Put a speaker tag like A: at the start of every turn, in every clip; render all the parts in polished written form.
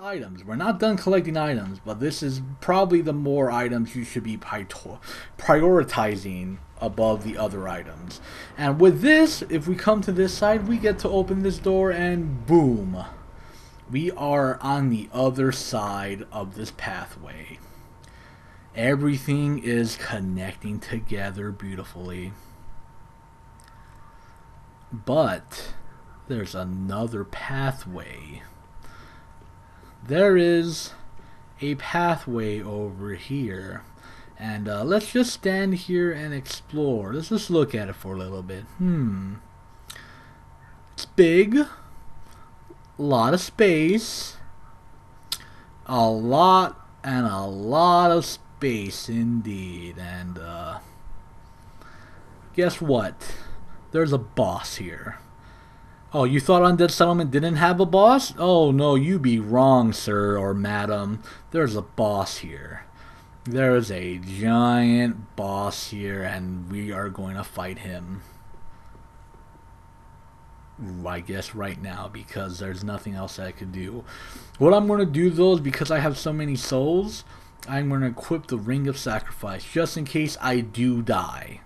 A: items. We're not done collecting items, but this is probably the more items you should be prioritizing above the other items. And with this, if we come to this side, we get to open this door and boom. We are on the other side of this pathway. Everything is connecting together beautifully. But there's another pathway. There is a pathway over here. And let's just stand here and explore. Let's just look at it for a little bit. It's big. A lot of space. A lot of space indeed. And guess what? There's a boss here. Oh, you thought Undead Settlement didn't have a boss? Oh no, you be wrong, sir or madam. There's a boss here. There's a giant boss here, and we are going to fight him. I guess right now, because there's nothing else I could do. What I'm going to do though is, because I have so many souls, I'm going to equip the Ring of Sacrifice, just in case I do die.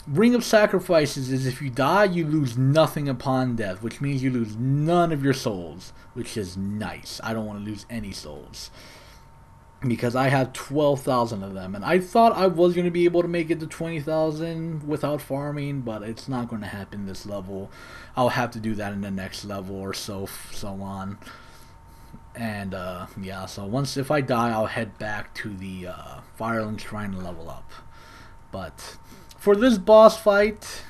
A: Ring of Sacrifices is, if you die, you lose nothing upon death, which means you lose none of your souls, which is nice. I don't want to lose any souls, because I have 12,000 of them, and I thought I was going to be able to make it to 20,000 without farming, but it's not going to happen this level. I'll have to do that in the next level or so on. And yeah, so if I die, I'll head back to the Fireling Shrine and level up. But for this boss fight,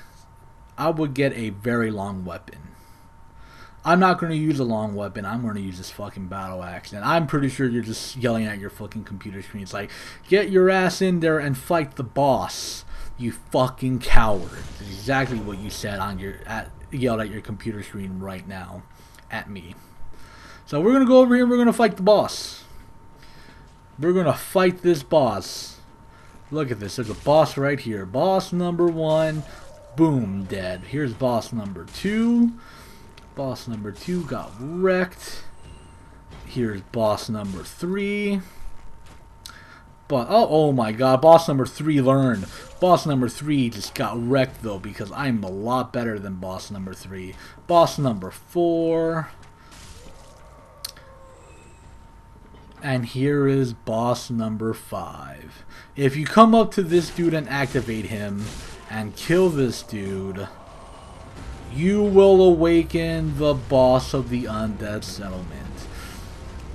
A: I would get a very long weapon. I'm not going to use a long weapon. I'm going to use this fucking battle axe. And I'm pretty sure you're just yelling at your fucking computer screen. It's like, get your ass in there and fight the boss, you fucking coward. That's exactly what you said on yelled at your computer screen right now at me. So we're going to go over here and we're going to fight the boss. We're going to fight this boss. Look at this. There's a boss right here. Boss number 1. Boom. Dead. Here's boss number 2. Boss number 2 got wrecked. Here's boss number 3. But oh my god. Boss number 3 learned. Boss number 3 just got wrecked though, because I'm a lot better than boss number 3. Boss number 4. And here is boss number 5. If you come up to this dude and activate him and kill this dude, you will awaken the boss of the Undead Settlement.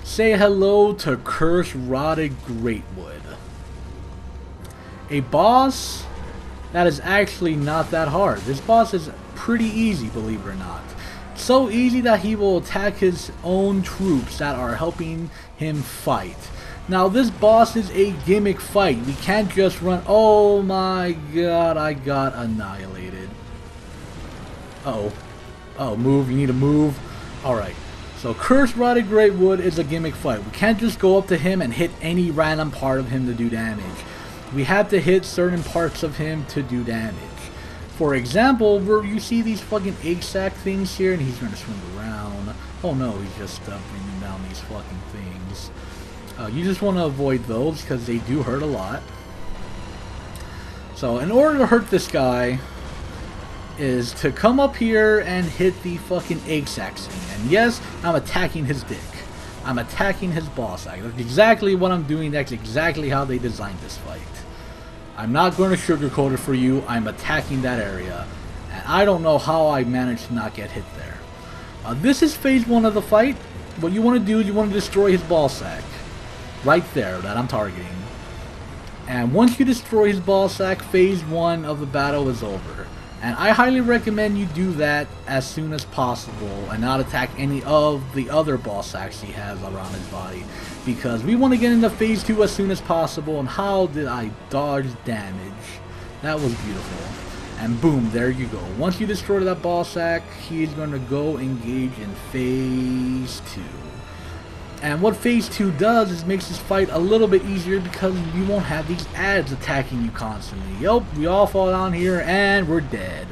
A: Say hello to Curse-Rotted Greatwood. A boss that is actually not that hard. This boss is pretty easy, believe it or not. So easy that he will attack his own troops that are helping him fight. Now this boss is a gimmick fight. We can't just run. Oh my god, I got annihilated. Uh-oh. Oh, move. You need to move. Alright. So Curse-Rotted Greatwood is a gimmick fight. We can't just go up to him and hit any random part of him to do damage. We have to hit certain parts of him to do damage. For example, where you see these fucking egg sack things here, and he's going to swing around. Oh no, he's just bringing down these fucking things. You just want to avoid those, because they do hurt a lot. So in order to hurt this guy, is to come up here and hit the fucking egg sack thing. And yes, I'm attacking his dick. I'm attacking his ball sack. That's exactly what I'm doing. That's exactly how they designed this fight. I'm not going to sugarcoat it for you. I'm attacking that area. And I don't know how I managed to not get hit there. This is phase 1 of the fight. What you want to do is you want to destroy his ball sack. Right there, that I'm targeting. And once you destroy his ball sack, phase 1 of the battle is over. And I highly recommend you do that as soon as possible and not attack any of the other ball sacks he has around his body, because we want to get into phase 2 as soon as possible. And how did I dodge damage? That was beautiful. And boom, there you go. Once you destroy that ball sack, he's going to go engage in phase 2. And what phase 2 does is makes this fight a little bit easier, because you won't have these ads attacking you constantly. Yup, we all fall down here and we're dead.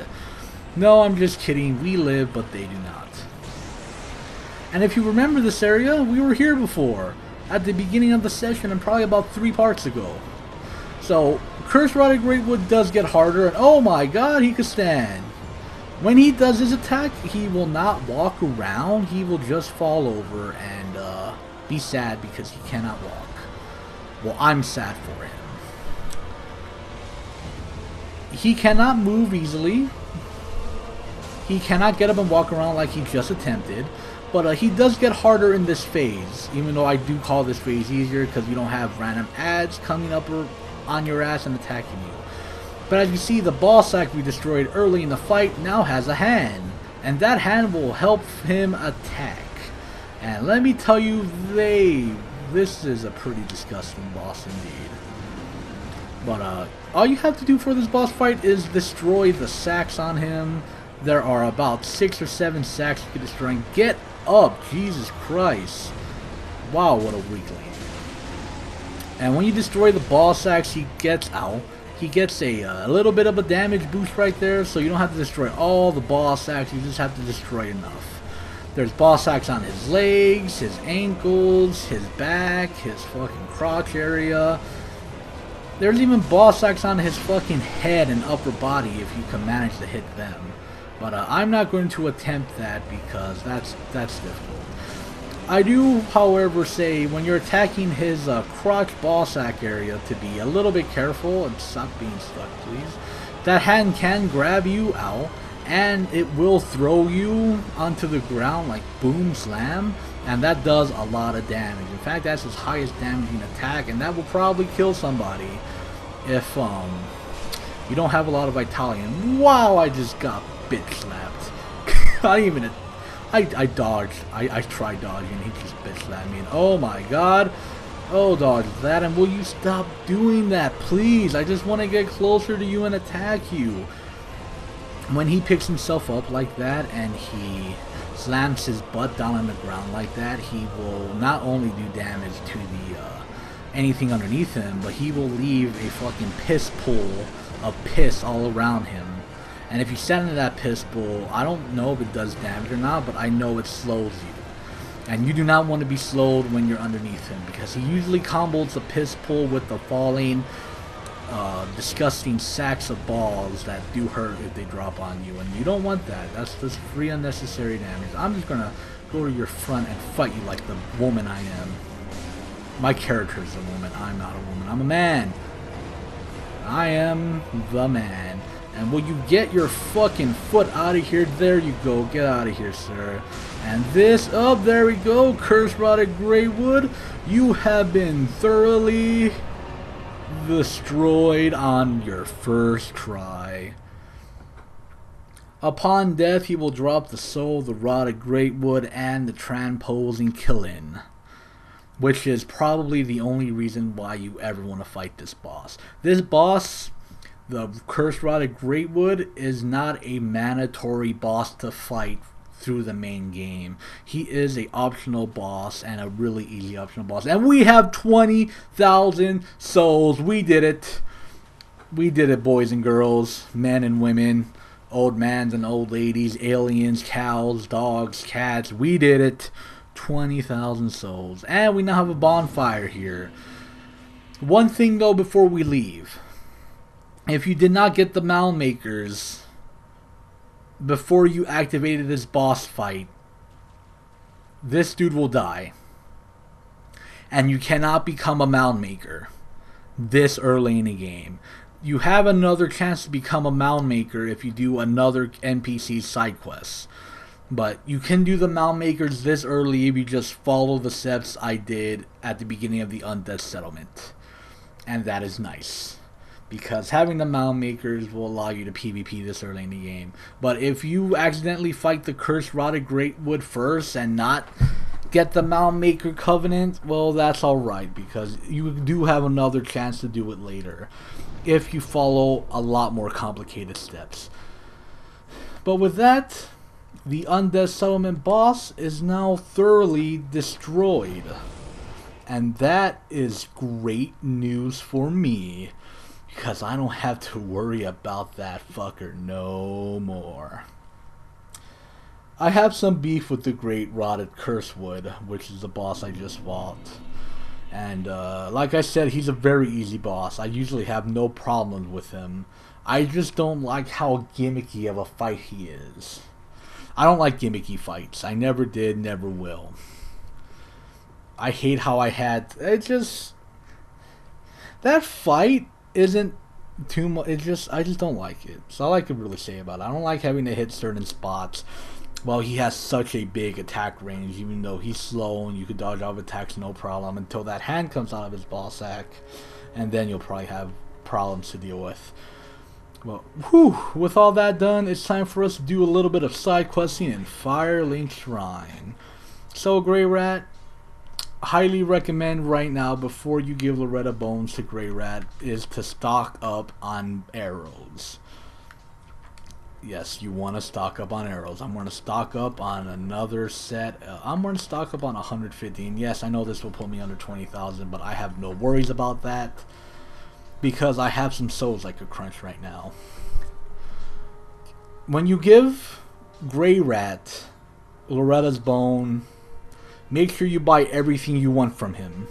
A: No, I'm just kidding. We live, but they do not. And if you remember this area, we were here before, at the beginning of the session and probably about 3 parts ago. So, Cursed Rod of Greatwood does get harder, and oh my god, he can stand. When he does his attack, he will not walk around, he will just fall over and be sad because he cannot walk. Well, I'm sad for him. He cannot move easily. He cannot get up and walk around like he just attempted. But he does get harder in this phase, even though I do call this phase easier because you don't have random ads coming up on your ass and attacking you. But as you see, the ball sack we destroyed early in the fight now has a hand. And that hand will help him attack. And let me tell you, this is a pretty disgusting boss indeed. But all you have to do for this boss fight is destroy the sacks on him. There are about 6 or 7 sacks you can destroy. And get up, Jesus Christ. Wow, what a weakling. And when you destroy the ball sacks, he gets out. He gets a little bit of a damage boost right there, so you don't have to destroy all the ball sacks, you just have to destroy enough. There's ball sacks on his legs, his ankles, his back, his fucking crotch area. There's even ball sacks on his fucking head and upper body if you can manage to hit them. But I'm not going to attempt that because that's difficult. I do, however, say when you're attacking his crotch ball sack area to be a little bit careful and stop being stuck, please. That hand can grab you out and it will throw you onto the ground like boom slam, and that does a lot of damage. In fact, that's his highest damaging attack, and that will probably kill somebody if you don't have a lot of vitality. And wow, I just got bitch slapped. I dodged. I tried dodging. He just bitch slapped me. And oh my god. Oh, dodge that. And will you stop doing that, please? I just want to get closer to you and attack you. When he picks himself up like that and he slams his butt down on the ground like that, he will not only do damage to the anything underneath him, but he will leave a fucking piss pool of piss all around him. And if you stand in that piss pool, I don't know if it does damage or not, but I know it slows you. And you do not want to be slowed when you're underneath him, because he usually combos the piss pool with the falling, disgusting sacks of balls that do hurt if they drop on you. And you don't want that. That's just free unnecessary damage. I'm just going to go to your front and fight you like the woman I am. My character is a woman. I'm not a woman. I'm a man. I am the man. And will you get your fucking foot out of here? There you go. Get out of here, sir. And this, oh, there we go. Cursed Rod of Greatwood. You have been thoroughly destroyed on your first try. Upon death, he will drop the soul, the Rod of Greatwood, and the transposing Killin, which is probably the only reason why you ever want to fight this boss. This boss, the Cursed Rod of Greatwood, is not a mandatory boss to fight through the main game. He is a optional boss, and a really easy optional boss. And we have 20,000 souls. We did it. We did it, boys and girls, men and women, old mans and old ladies, aliens, cows, dogs, cats. We did it. 20,000 souls. And we now have a bonfire here. One thing though before we leave. If you did not get the mound makers before you activated this boss fight, this dude will die. And you cannot become a mound maker this early in the game. You have another chance to become a mound maker if you do another NPC side quest. But you can do the mound makers this early if you just follow the steps I did at the beginning of the Undead Settlement. And that is nice, because having the mound makers will allow you to PvP this early in the game. But if you accidentally fight the Cursed Rod of Greatwood first and not get the mound maker covenant, well, that's alright, because you do have another chance to do it later if you follow a lot more complicated steps. But with that, the Undead Settlement boss is now thoroughly destroyed. And that is great news for me, because I don't have to worry about that fucker no more. I have some beef with the Great Rotted Cursewood, which is the boss I just fought. And like I said, he's a very easy boss. I usually have no problems with him. I just don't like how gimmicky of a fight he is. I don't like gimmicky fights. I never did, never will. I hate how I had... That fight isn't too much. I just don't like it. That's all I could really say about it. I don't like having to hit certain spots. Well, he has such a big attack range, even though he's slow and you can dodge off attacks no problem until that hand comes out of his ball sack, and then you'll probably have problems to deal with. Well, whew, with all that done, it's time for us to do a little bit of side questing in Firelink Shrine. So, Grey Rat, highly recommend right now, before you give Loretta Bones to Grey Rat, is to stock up on arrows. Yes, you want to stock up on arrows. I'm going to stock up on another set. I'm going to stock up on 150. And yes, I know this will put me under 20,000, but I have no worries about that, because I have some souls I could crunch right now. When you give Grey Rat Loretta's Bone, make sure you buy everything you want from him,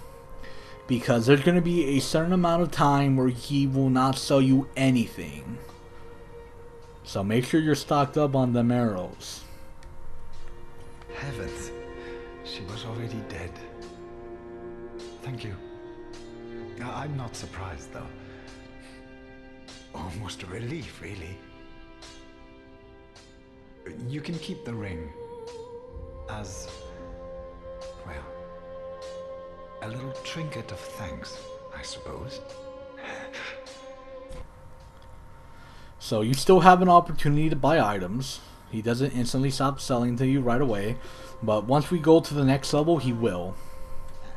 A: because there's going to be a certain amount of time where he will not sell you anything. So make sure you're stocked up on them arrows.
B: Heavens, she was already dead. Thank you. I'm not surprised, though. Almost a relief, really. You can keep the ring as, well, a little trinket of thanks, I suppose.
A: So you still have an opportunity to buy items. He doesn't instantly stop selling to you right away, but once we go to the next level, he will.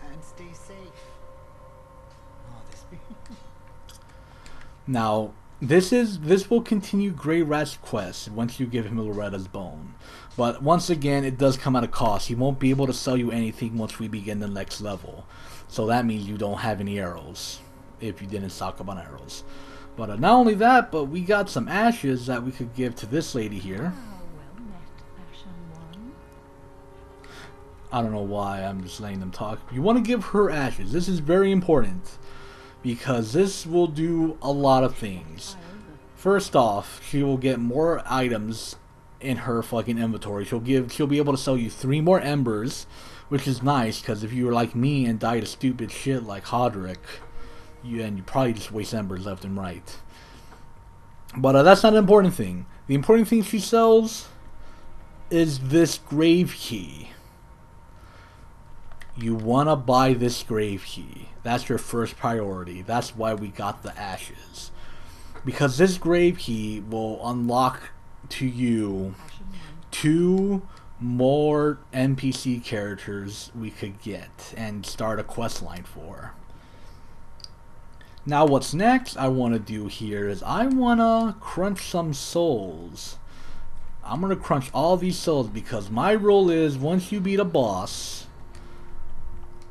C: And stay safe.
A: Now, this will continue Grey Rat's quest once you give him Loretta's Bone. But once again, it does come at a cost. He won't be able to sell you anything once we begin the next level. So that means you don't have any arrows if you didn't stock up on arrows. But not only that, but we got some ashes that we could give to this lady here. I don't know why, I'm just letting them talk. You want to give her ashes. This is very important, because this will do a lot of things. First off, she will get more items in her fucking inventory. She'll be able to sell you 3 more embers, which is nice, because if you were like me and died of stupid shit like Hodrick, you probably just waste embers left and right. But that's not an important thing. The important thing she sells is this grave key. You want to buy this grave key. That's your first priority. That's why we got the ashes. Because this grave key will unlock to you 2 more NPC characters we could get and start a quest line for. Now what's next I want to do here is I want to crunch some souls. I'm going to crunch all these souls, because my rule is once you beat a boss,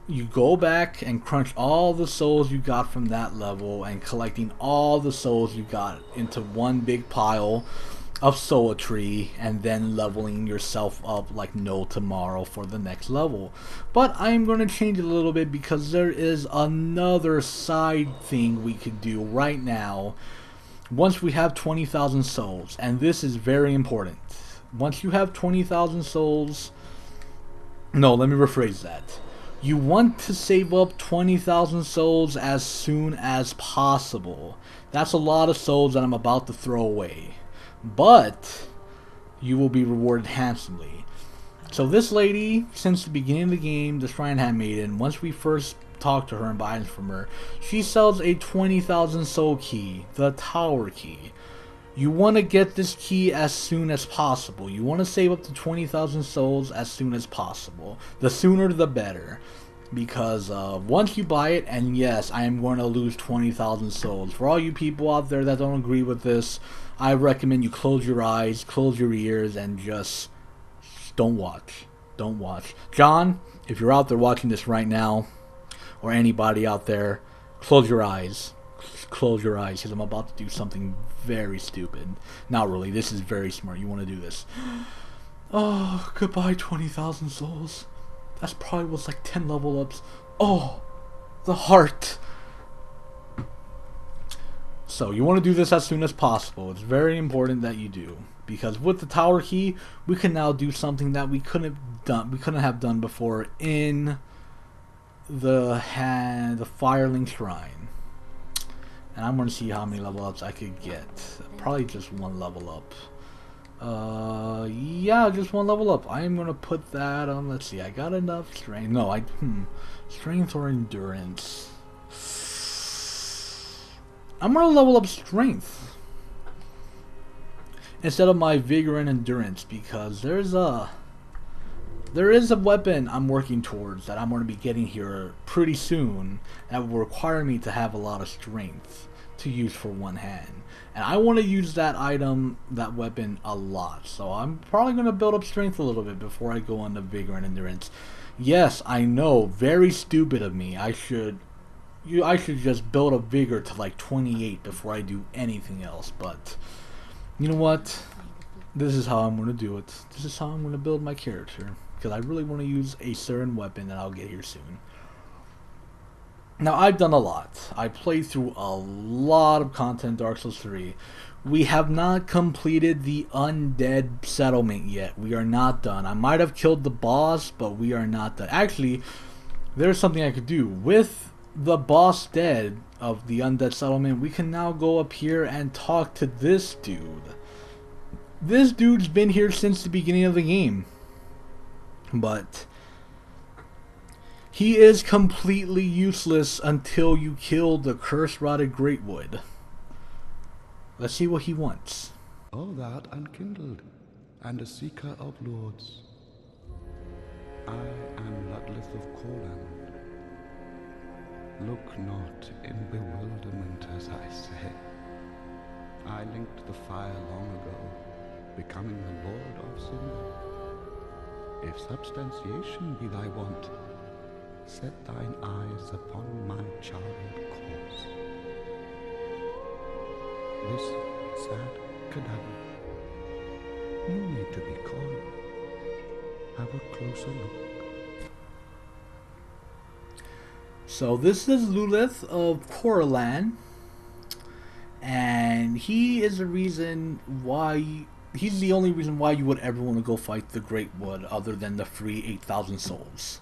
A: you go back and crunch all the souls you got from that level, and collecting all the souls you got into one big pile of Soul-a-Tree, and then leveling yourself up like no tomorrow for the next level. But I'm going to change it a little bit, because there is another side thing we could do right now once we have 20,000 souls, and this is very important. Once you have 20,000 souls, no, let me rephrase that. You want to save up 20,000 souls as soon as possible. That's a lot of souls that I'm about to throw away, but you will be rewarded handsomely. So this lady, since the beginning of the game, the Shrine Handmaiden, once we first talk to her and buy items from her, she sells a 20,000 soul key, the Tower Key. You want to get this key as soon as possible. You want to save up to 20,000 souls as soon as possible. The sooner the better. Because once you buy it, and yes, I am going to lose 20,000 souls. For all you people out there that don't agree with this, I recommend you close your eyes, close your ears, and just don't watch. Don't watch. John, if you're out there watching this right now, or anybody out there, close your eyes. Close your eyes, because I'm about to do something very stupid. Not really, this is very smart. You want to do this. Oh, goodbye 20,000 souls. That's probably was like 10 level ups. Oh, the heart. So you want to do this as soon as possible. It's very important that you do, because with the tower key, we can now do something that we couldn't have done before in the Firelink Shrine. And I'm going to see how many level ups I could get. Probably just one level up. Yeah, just one level up. I am going to put that on. Let's see. I got enough strength. No, strength or endurance. I'm going to level up strength instead of my vigor and endurance, because there is a weapon I'm working towards that I'm going to be getting here pretty soon that will require me to have a lot of strength to use for one hand. And I want to use that weapon a lot. So I'm probably going to build up strength a little bit before I go on to vigor and endurance. Yes, I know, very stupid of me. I should just build up vigor to like 28 before I do anything else. But you know what? This is how I'm going to do it. This is how I'm going to build my character, because I really want to use a certain weapon that I'll get here soon. Now, I've done a lot. I played through a lot of content Dark Souls 3. We have not completed the undead settlement yet. We are not done. I might have killed the boss, but we are not done. Actually, there's something I could do. With the boss dead of the undead settlement, we can now go up here and talk to this dude. This dude's been here since the beginning of the game. But he is completely useless until you kill the curse-rotted Greatwood. Let's see what he wants.
D: All that unkindled, and a seeker of lords. I am Ludleth of Corland. Look not in bewilderment as I say. I linked the fire long ago, becoming the Lord of Cinder. If substantiation be thy want, set thine eyes upon my charred corpse. This sad cadaver, no need to be coy. Have a closer look.
A: So this is Lulith of Coralan, and he is the reason why. He's the only reason why you would ever want to go fight the Greatwood, other than the free 8,000 souls.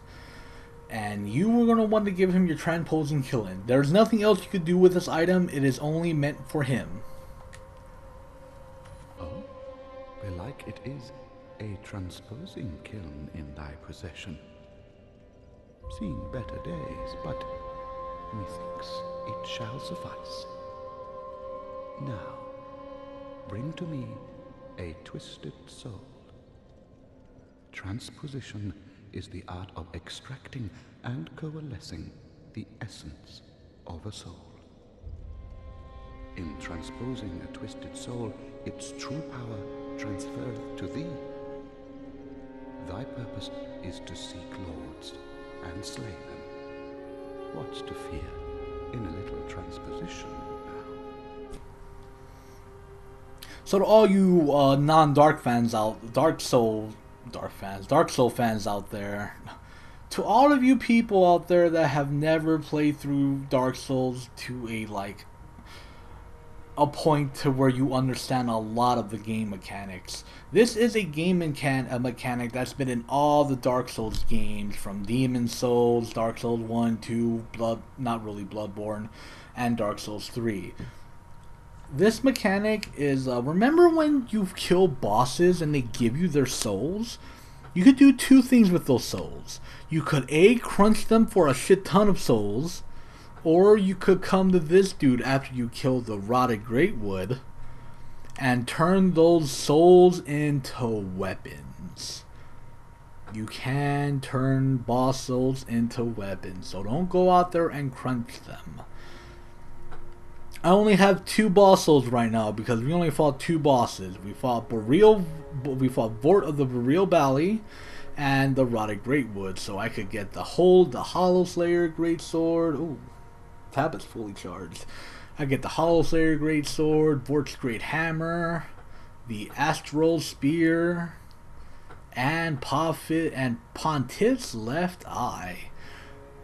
A: And you were going to want to give him your transposing killing. There's nothing else you could do with this item. It is only meant for him.
D: Oh, belike it is a transposing kiln in thy possession. Seen better days, but methinks it shall suffice. Now, bring to me a twisted soul. Transposition is the art of extracting and coalescing the essence of a soul. In transposing a twisted soul, its true power transferreth to thee. Thy purpose is to seek lords and slay them. What's to fear in a little transposition now?
A: So to all you non-Dark fans out, Dark Soul fans out there, to all of you people out there that have never played through Dark Souls to a point to where you understand a lot of the game mechanics. This is a game mechanic that's been in all the Dark Souls games, from Demon Souls, Dark Souls 1, 2, not really Bloodborne, and Dark Souls 3. This mechanic is, remember when you kill bosses and they give you their souls? You could do two things with those souls. You could A, crunch them for a shit ton of souls, or you could come to this dude after you kill the rotted Greatwood and turn those souls into weapons. You can turn boss souls into weapons, so don't go out there and crunch them. I only have 2 boss souls right now because we only fought 2 bosses. We fought Vort of the Boreal Valley and the Rotted Greatwood, so I could get the Hollow Slayer Greatsword. Ooh, tablet's fully charged. I get the Hollow Slayer Greatsword, Vort's Great Hammer, the Astral Spear, and Pontiff's Left Eye.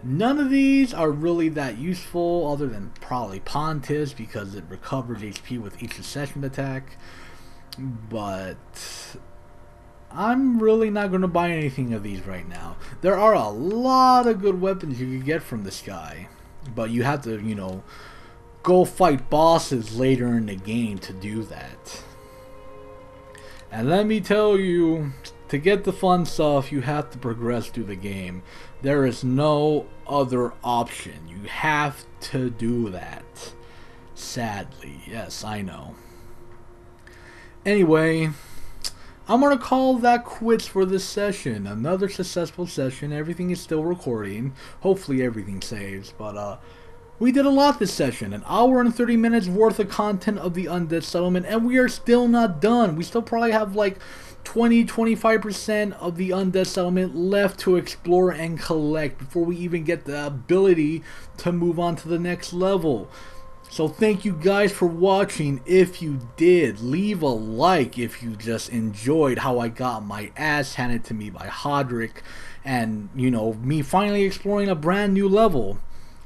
A: None of these are really that useful other than probably Pontiff's because it recovers HP with each succession attack. But I'm really not going to buy anything of these right now. There are a lot of good weapons you can get from this guy, but you have to, you know, go fight bosses later in the game to do that. And let me tell you, to get the fun stuff, you have to progress through the game. There is no other option. You have to do that. Sadly, yes, I know. Anyway, I'm going to call that quits for this session. Another successful session. Everything is still recording. Hopefully everything saves. But we did a lot this session. An hour and 30 minutes worth of content of the Undead Settlement. And we are still not done. We still probably have like 20-25% of the Undead Settlement left to explore and collect before we even get the ability to move on to the next level. So thank you guys for watching. If you did, leave a like if you just enjoyed how I got my ass handed to me by Hodrick and, you know, me finally exploring a brand new level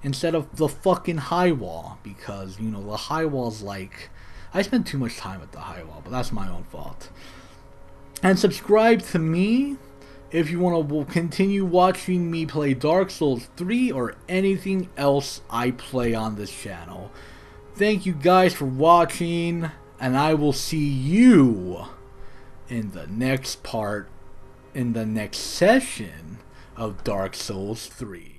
A: instead of the fucking high wall, because, you know, the high wall's like, I spent too much time at the high wall, but that's my own fault. And subscribe to me if you want to continue watching me play Dark Souls 3 or anything else I play on this channel. Thank you guys for watching, and I will see you in the next part, in the next session of Dark Souls 3.